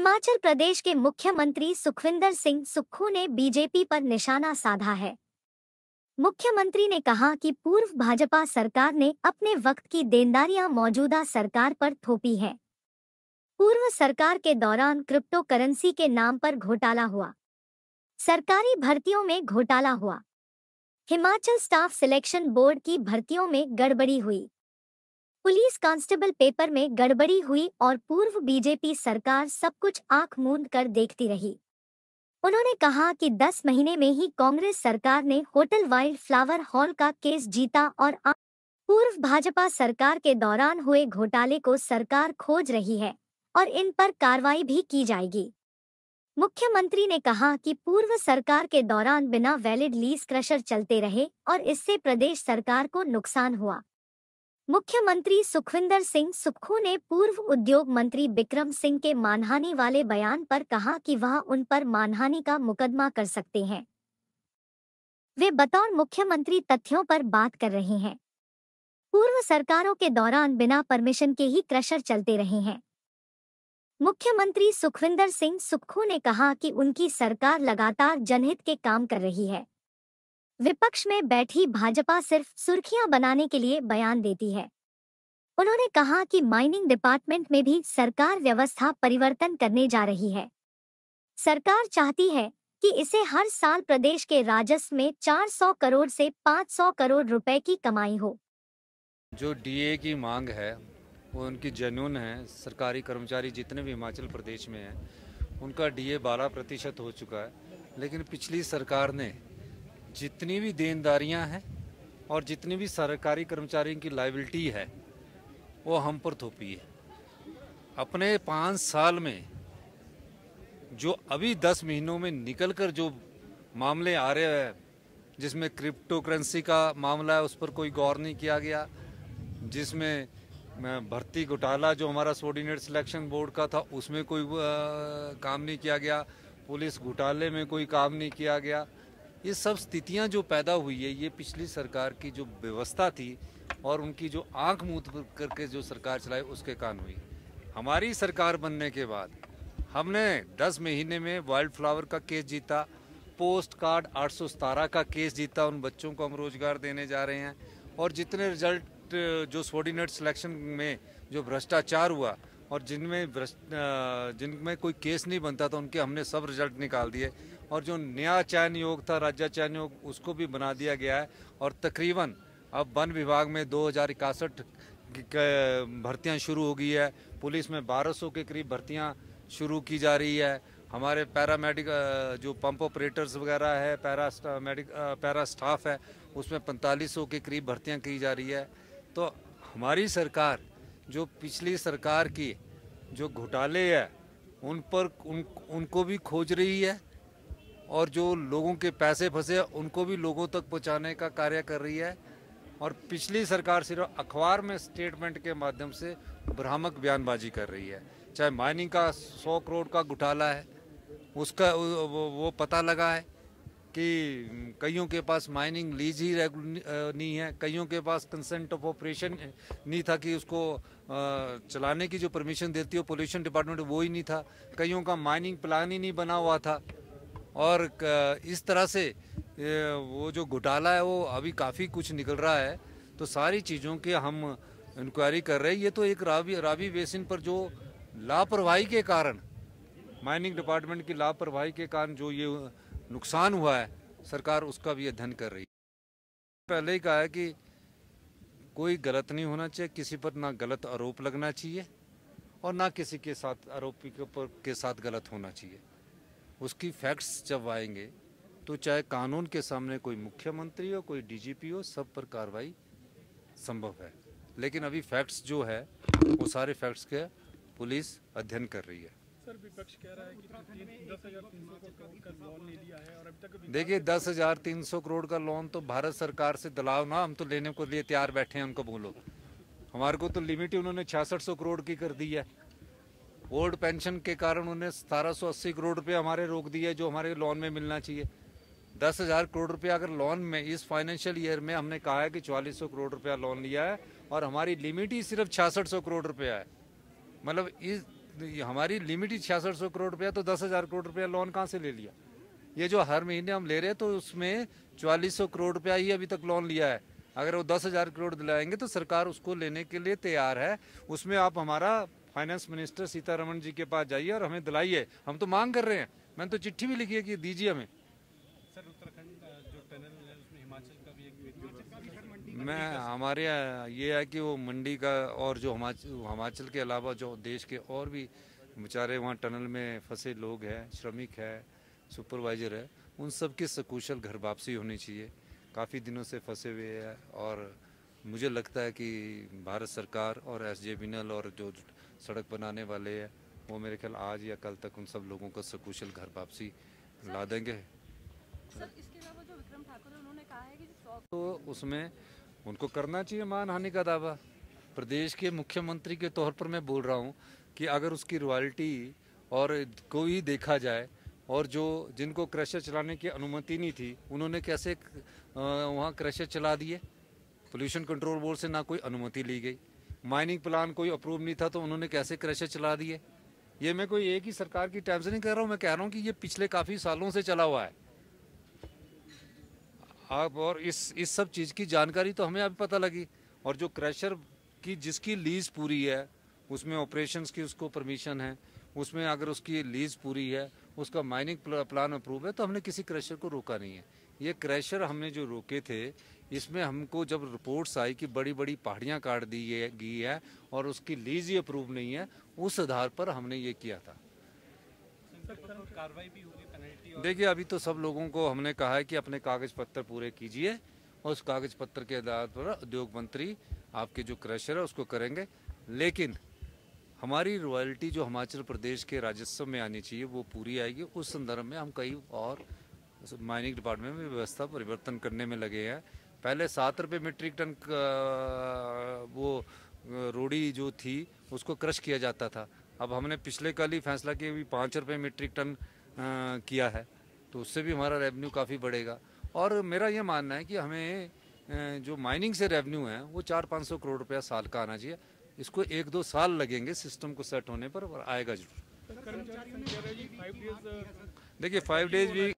हिमाचल प्रदेश के मुख्यमंत्री सुखविंदर सिंह सुक्खू ने बीजेपी पर निशाना साधा है। मुख्यमंत्री ने कहा कि पूर्व भाजपा सरकार ने अपने वक्त की देनदारियां मौजूदा सरकार पर थोपी हैं। पूर्व सरकार के दौरान क्रिप्टो करेंसी के नाम पर घोटाला हुआ, सरकारी भर्तियों में घोटाला हुआ, हिमाचल स्टाफ सिलेक्शन बोर्ड की भर्तियों में गड़बड़ी हुई, पुलिस कांस्टेबल पेपर में गड़बड़ी हुई और पूर्व बीजेपी सरकार सब कुछ आंख मूंद कर देखती रही। उन्होंने कहा कि 10 महीने में ही कांग्रेस सरकार ने होटल वाइल्ड फ्लावर हॉल का केस जीता और पूर्व भाजपा सरकार के दौरान हुए घोटाले को सरकार खोज रही है और इन पर कार्रवाई भी की जाएगी। मुख्यमंत्री ने कहा कि पूर्व सरकार के दौरान बिना वैलिड लीज क्रशर चलते रहे और इससे प्रदेश सरकार को नुकसान हुआ। मुख्यमंत्री सुखविंदर सिंह सुक्खू ने पूर्व उद्योग मंत्री बिक्रम सिंह के मानहानि वाले बयान पर कहा कि वह उन पर मानहानि का मुकदमा कर सकते हैं। वे बतौर मुख्यमंत्री तथ्यों पर बात कर रहे हैं। पूर्व सरकारों के दौरान बिना परमिशन के ही क्रशर चलते रहे हैं। मुख्यमंत्री सुखविंदर सिंह सुक्खू ने कहा कि उनकी सरकार लगातार जनहित के काम कर रही है। विपक्ष में बैठी भाजपा सिर्फ सुर्खियां बनाने के लिए बयान देती है। उन्होंने कहा कि माइनिंग डिपार्टमेंट में भी सरकार व्यवस्था परिवर्तन करने जा रही है। सरकार चाहती है कि इसे हर साल प्रदेश के राजस्व में 400 करोड़ से 500 करोड़ रुपए की कमाई हो। जो डीए की मांग है वो उनकी जेन्युइन है। सरकारी कर्मचारी जितने भी हिमाचल प्रदेश में हैं उनका डीए 12% हो चुका है, लेकिन पिछली सरकार ने जितनी भी देनदारियां हैं और जितनी भी सरकारी कर्मचारियों की लायबिलिटी है वो हम पर थोपी है। अपने 5 साल में जो अभी 10 महीनों में निकलकर जो मामले आ रहे हैं, जिसमें क्रिप्टो करेंसी का मामला है उस पर कोई गौर नहीं किया गया, जिसमें भर्ती घोटाला जो हमारा सबऑर्डिनेट सिलेक्शन बोर्ड का था उसमें कोई काम नहीं किया गया, पुलिस घोटाले में कोई काम नहीं किया गया। ये सब स्थितियां जो पैदा हुई है ये पिछली सरकार की जो व्यवस्था थी और उनकी जो आंख मूंद करके जो सरकार चलाई उसके कारण हुई। हमारी सरकार बनने के बाद हमने 10 महीने में वाइल्ड फ्लावर का केस जीता, पोस्ट कार्ड 817 का केस जीता, उन बच्चों को हम रोजगार देने जा रहे हैं। और जितने रिजल्ट जो सबऑर्डिनेट सिलेक्शन में जो भ्रष्टाचार हुआ और जिनमें कोई केस नहीं बनता था उनके हमने सब रिजल्ट निकाल दिए। और जो नया चयन योग था, राज्य चयन योग, उसको भी बना दिया गया है। और तकरीबन अब वन विभाग में 2061 भर्तियां शुरू हो गई है, पुलिस में 1200 के करीब भर्तियां शुरू की जा रही है। हमारे पैरामेडिक जो पंप ऑपरेटर्स वगैरह है, पैरा स्टाफ है, उसमें 4500 के करीब भर्तियां की जा रही है। तो हमारी सरकार जो पिछली सरकार की जो घोटाले है उनको भी खोज रही है और जो लोगों के पैसे फंसे उनको भी लोगों तक पहुंचाने का कार्य कर रही है। और पिछली सरकार सिर्फ अखबार में स्टेटमेंट के माध्यम से भ्रामक बयानबाजी कर रही है। चाहे माइनिंग का 100 करोड़ का घोटाला है, उसका वो पता लगा है कि कईयों के पास माइनिंग लीज ही नहीं है, कईयों के पास कंसेंट ऑफ ऑपरेशन नहीं था कि उसको चलाने की जो परमिशन देती है पोल्यूशन डिपार्टमेंट वो ही नहीं था, कईयों का माइनिंग प्लान ही नहीं बना हुआ था। और इस तरह से वो जो घोटाला है वो अभी काफ़ी कुछ निकल रहा है। तो सारी चीज़ों की हम इंक्वायरी कर रहे हैं। ये तो एक रावी बेसिन पर जो लापरवाही के कारण, माइनिंग डिपार्टमेंट की लापरवाही के कारण जो ये नुकसान हुआ है, सरकार उसका भी अध्ययन कर रही है। पहले ही कहा है कि कोई गलत नहीं होना चाहिए, किसी पर ना गलत आरोप लगना चाहिए और ना किसी के साथ आरोपी के साथ गलत होना चाहिए। उसकी फैक्ट्स जब आएंगे तो चाहे कानून के सामने कोई मुख्यमंत्री हो, कोई डीजीपी हो, सब पर कार्रवाई संभव है। लेकिन अभी फैक्ट्स जो है वो सारे फैक्ट्स के पुलिस अध्ययन कर रही है। सर, विपक्ष कह रहा है कि 10,300 करोड़ का लोन ले लिया है और अभी तक। देखिए 10,300 करोड़ का लोन तो भारत सरकार से दलाव ना, हम तो लेने को लिए तैयार बैठे हैं, उनको बोलो। हमारे को तो लिमिट ही उन्होंने 6600 करोड़ की कर दी है। ओल्ड पेंशन के कारण उन्होंने 1780 करोड़ रुपये हमारे रोक दिए जो हमारे लोन में मिलना चाहिए। 10,000 करोड़ रुपया अगर लोन में इस फाइनेंशियल ईयर में हमने कहा है कि 4400 करोड़ रुपया लोन लिया है और हमारी लिमिट ही सिर्फ 6600 करोड़ रुपया है। मतलब इस हमारी लिमिट ही 6600 करोड़ रुपया, तो 10,000 करोड़ रुपया लोन कहाँ से ले लिया? ये जो हर महीने हम ले रहे हैं तो उसमें 4400 करोड़ रुपया ही अभी तक लोन लिया है। अगर वो 10,000 करोड़ दिलाएंगे तो सरकार उसको लेने के लिए तैयार है। उसमें आप हमारा फाइनेंस मिनिस्टर सीतारमण जी के पास जाइए और हमें दिलाइए। हम तो मांग कर रहे हैं, मैंने तो चिट्ठी भी लिखी है कि दीजिए हमें। सर उत्तराखंड जो टनल है उसमें हिमाचल का भी एक मैं हमारे यहाँ ये है कि वो मंडी का और जो हिमाचल के अलावा जो देश के और भी बेचारे वहाँ टनल में फंसे लोग हैं, श्रमिक है, सुपरवाइजर है, उन सब की सकुशल घर वापसी होनी चाहिए। काफ़ी दिनों से फंसे हुए हैं और मुझे लगता है कि भारत सरकार और SJVNL और जो सड़क बनाने वाले हैं वो मेरे ख्याल आज या कल तक उन सब लोगों को सकुशल घर वापसी ला देंगे। सर इसके अलावा जो विक्रम ठाकुर है उन्होंने कहा है कि तो उसमें उनको करना चाहिए मानहानि का दावा। प्रदेश के मुख्यमंत्री के तौर पर मैं बोल रहा हूँ कि अगर उसकी रॉयल्टी और कोई देखा जाए और जो जिनको क्रशर चलाने की अनुमति नहीं थी उन्होंने कैसे वहाँ क्रशर चला दिए। पोल्यूशन कंट्रोल बोर्ड से ना कोई अनुमति ली गई, माइनिंग प्लान कोई अप्रूव नहीं था तो उन्होंने कैसे क्रशर चला दिए। ये मैं कोई एक ही सरकार की टाइम से नहीं कह रहा हूँ, मैं कह रहा हूँ कि ये पिछले काफ़ी सालों से चला हुआ है। आप और इस सब चीज़ की जानकारी तो हमें अभी पता लगी। और जो क्रशर की जिसकी लीज पूरी है उसमें ऑपरेशंस की उसको परमिशन है, उसमें अगर उसकी लीज पूरी है, उसका माइनिंग प्लान अप्रूव है, तो हमने किसी क्रशर को रोका नहीं है। ये क्रशर हमने जो रोके थे इसमें हमको जब रिपोर्ट्स आई कि बड़ी बड़ी पहाड़ियाँ काट दी गई है और उसकी लीज ही अप्रूव नहीं है, उस आधार पर हमने ये किया था। कार्रवाई भी होगी, पेनल्टी। देखिए अभी तो सब लोगों को हमने कहा है कि अपने कागज पत्र पूरे कीजिए और उस कागज पत्र के आधार पर उद्योग मंत्री आपके जो क्रशर है उसको करेंगे। लेकिन हमारी रॉयल्टी जो हिमाचल प्रदेश के राजस्व में आनी चाहिए वो पूरी आएगी। उस संदर्भ में हम कई और माइनिंग डिपार्टमेंट में व्यवस्था परिवर्तन करने में लगे हैं। पहले 7 रुपये मीट्रिक टन वो रोड़ी जो थी उसको क्रश किया जाता था, अब हमने पिछले कल ही फैसला किया भी 5 रुपये मीट्रिक टन किया है, तो उससे भी हमारा रेवेन्यू काफ़ी बढ़ेगा। और मेरा ये मानना है कि हमें जो माइनिंग से रेवेन्यू है वो 400-500 करोड़ रुपया साल का आना चाहिए। इसको 1-2 साल लगेंगे सिस्टम को सेट होने पर आएगा जरूर। कर्मचारियों ने कह रहे हैं 5 डेज देखिए 5 डेज भी